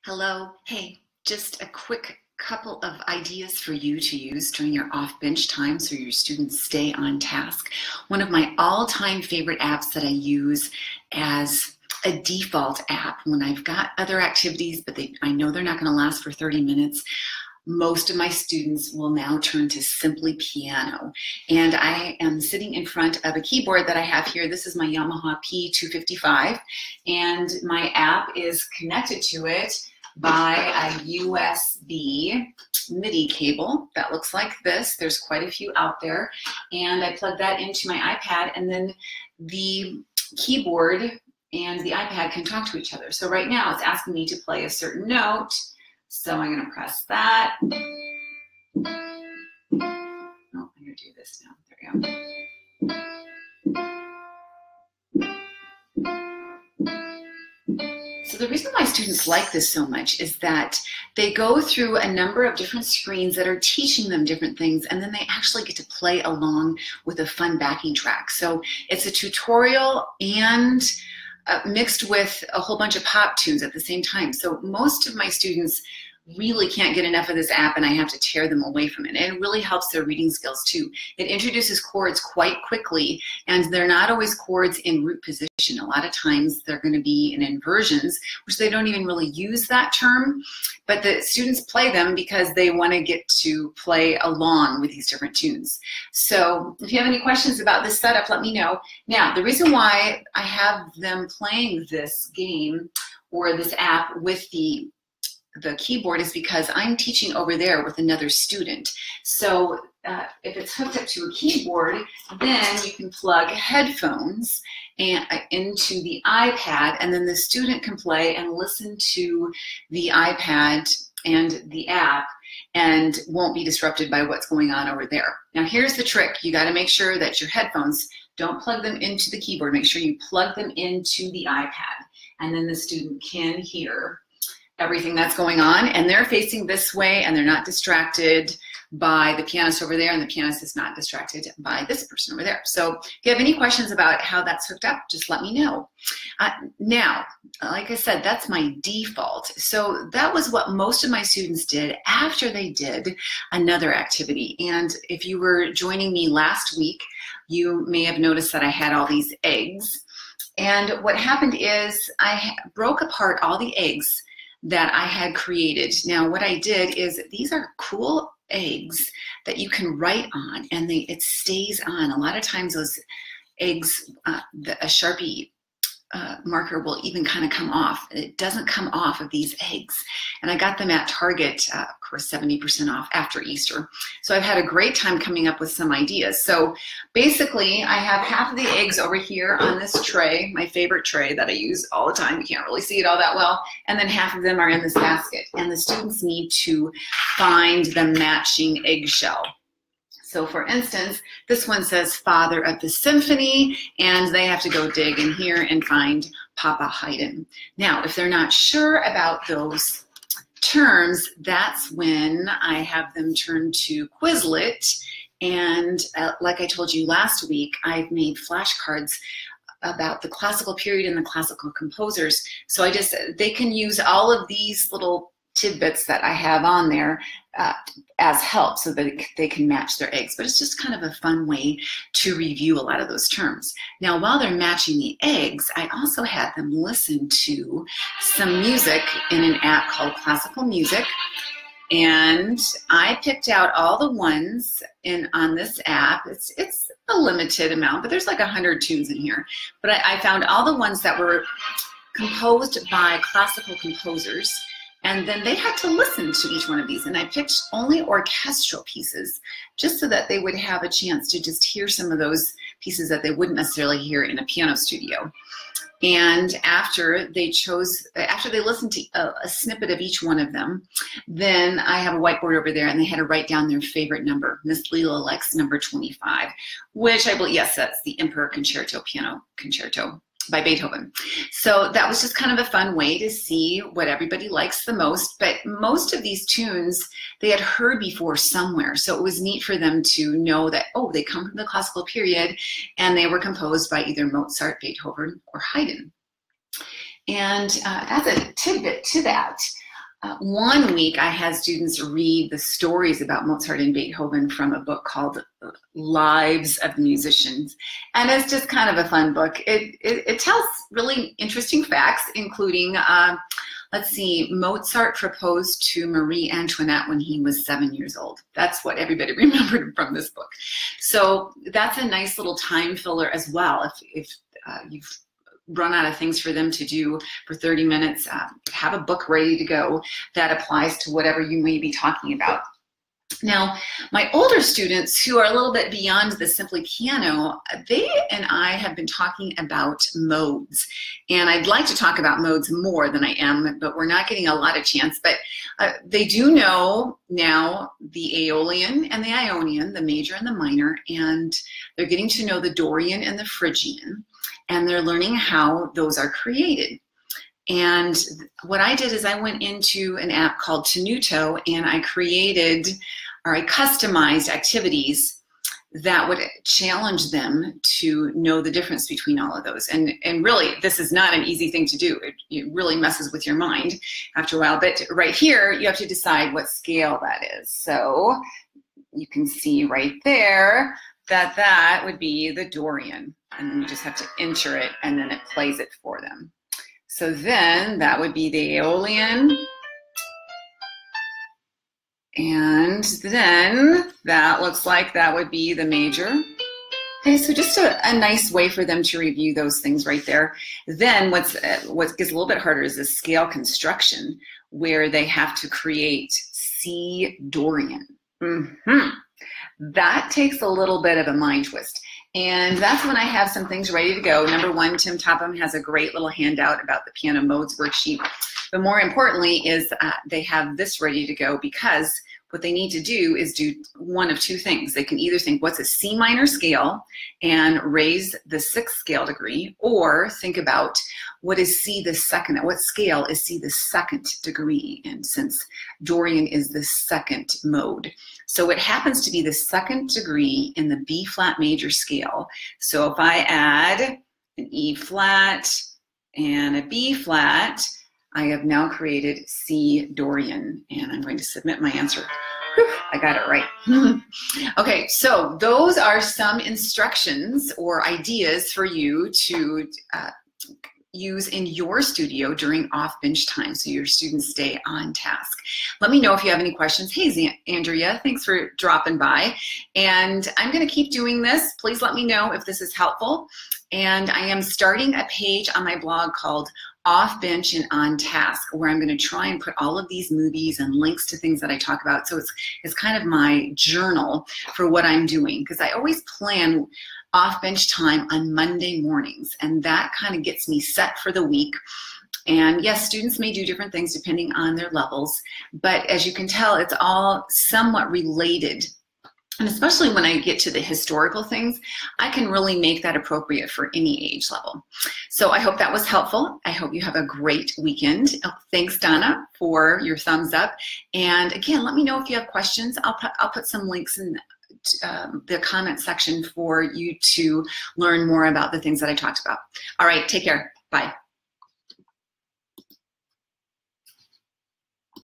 Hello. Hey, just a quick couple of ideas for you to use during your off-bench time so your students stay on task. One of my all-time favorite apps that I use as a default app when I've got other activities, but I know they're not going to last for 30 minutes. Most of my students will now turn to Simply Piano. And I am sitting in front of a keyboard that I have here. This is my Yamaha P255, and my app is connected to it by a USB MIDI cable that looks like this. There's quite a few out there. And I plug that into my iPad, and then the keyboard and the iPad can talk to each other. So right now it's asking me to play a certain note. So I'm going to press that. Oh, I'm going to do this now. There we go. So the reason why students like this so much is that they go through a number of different screens that are teaching them different things, and then they actually get to play along with a fun backing track. So it's a tutorial and mixed with a whole bunch of pop tunes at the same time. So most of my students really can't get enough of this app, and I have to tear them away from it. And it really helps their reading skills too. It introduces chords quite quickly, and they're not always chords in root position. A lot of times they're going to be in inversions, which they don't even really use that term, but the students play them because they want to get to play along with these different tunes. So if you have any questions about this setup, let me know. Now, the reason why I have them playing this game or this app with the keyboard is because I'm teaching over there with another student. So if it's hooked up to a keyboard, then you can plug headphones into the iPad, and then the student can play and listen to the iPad and the app and won't be disrupted by what's going on over there. Now here's the trick. You got to make sure that your headphones, don't plug them into the keyboard. Make sure you plug them into the iPad, and then the student can hear everything that's going on, and they're facing this way, and they're not distracted by the pianist over there, and the pianist is not distracted by this person over there. So if you have any questions about how that's hooked up, just let me know. Now, like I said, that's my default. So that was what most of my students did after they did another activity. And if you were joining me last week, you may have noticed that I had all these eggs. And what happened is I broke apart all the eggs that I had created. Now what I did is, these are cool eggs that you can write on, and it stays on. A lot of times those eggs, a Sharpie marker will even kind of come off. It doesn't come off of these eggs. And I got them at Target, of course, 70% off after Easter. So I've had a great time coming up with some ideas. So basically I have half of the eggs over here on this tray, my favorite tray that I use all the time. You can't really see it all that well. And then half of them are in this basket. And the students need to find the matching eggshell. So for instance, this one says Father of the Symphony, and they have to go dig in here and find Papa Haydn. Now, if they're not sure about those terms, that's when I have them turn to Quizlet. And like I told you last week, I've made flashcards about the classical period and the classical composers. So they can use all of these little tidbits that I have on there as help so that they can match their eggs. But it's just kind of a fun way to review a lot of those terms. Now, while they're matching the eggs, I also had them listen to some music in an app called Classical Music. And I picked out all the ones on this app. It's a limited amount, but there's like 100 tunes in here. But I found all the ones that were composed by classical composers, and then they had to listen to each one of these. And I picked only orchestral pieces just so that they would have a chance to just hear some of those pieces that they wouldn't necessarily hear in a piano studio. And after they listened to a snippet of each one of them, then I have a whiteboard over there, and they had to write down their favorite number. Miss Leela likes number 25, which I believe, yes, that's the Emperor Concerto Piano Concerto by Beethoven. So that was just kind of a fun way to see what everybody likes the most. But most of these tunes they had heard before somewhere. So it was neat for them to know that, oh, they come from the classical period and they were composed by either Mozart, Beethoven, or Haydn. And as a tidbit to that, One week I had students read the stories about Mozart and Beethoven from a book called Lives of the Musicians. And it's just kind of a fun book. It tells really interesting facts, including, let's see, Mozart proposed to Marie Antoinette when he was 7 years old. That's what everybody remembered from this book. So that's a nice little time filler as well. If you've run out of things for them to do for 30 minutes, have a book ready to go that applies to whatever you may be talking about. Now, my older students who are a little bit beyond the Simply Piano, they and I have been talking about modes. And I'd like to talk about modes more than I am, but we're not getting a lot of chance. But they do know now the Aeolian and the Ionian, the major and the minor, and they're getting to know the Dorian and the Phrygian, and they're learning how those are created. And what I did is I went into an app called Tenuto, and I created, or I customized activities that would challenge them to know the difference between all of those. And really, this is not an easy thing to do. It really messes with your mind after a while. But right here, you have to decide what scale that is. So you can see right there that that would be the Dorian. And then you just have to enter it, and then it plays it for them. So then that would be the Aeolian. And then that looks like that would be the major. Okay, so just a nice way for them to review those things right there. Then what gets a little bit harder is the scale construction, where they have to create C Dorian. That takes a little bit of a mind twist. And that's when I have some things ready to go. Number one, Tim Topham has a great little handout about the piano modes worksheet. But more importantly is they have this ready to go, because what they need to do is do one of two things. They can either think, what's a C minor scale, and raise the 6th scale degree, or think about what is C the second, what scale is C the 2nd degree, and since Dorian is the 2nd mode. So it happens to be the 2nd degree in the B flat major scale. So if I add an E flat and a B flat, I have now created C Dorian, and I'm going to submit my answer. Whew, I got it right. Okay, so those are some instructions or ideas for you to use in your studio during off-bench time, so your students stay on task. Let me know if you have any questions. Hey, Andrea, thanks for dropping by. And I'm going to keep doing this. Please let me know if this is helpful. And I am starting a page on my blog called Off Bench and On Task, where I'm going to try and put all of these movies and links to things that I talk about. So it's kind of my journal for what I'm doing, because I always plan off-bench time on Monday mornings, and that kind of gets me set for the week. And yes, students may do different things depending on their levels, but as you can tell, it's all somewhat related. And especially when I get to the historical things, I can really make that appropriate for any age level. So I hope that was helpful. I hope you have a great weekend. Thanks, Donna, for your thumbs up. And again, let me know if you have questions. I'll put some links in the comment section for you to learn more about the things that I talked about. All right, take care. Bye.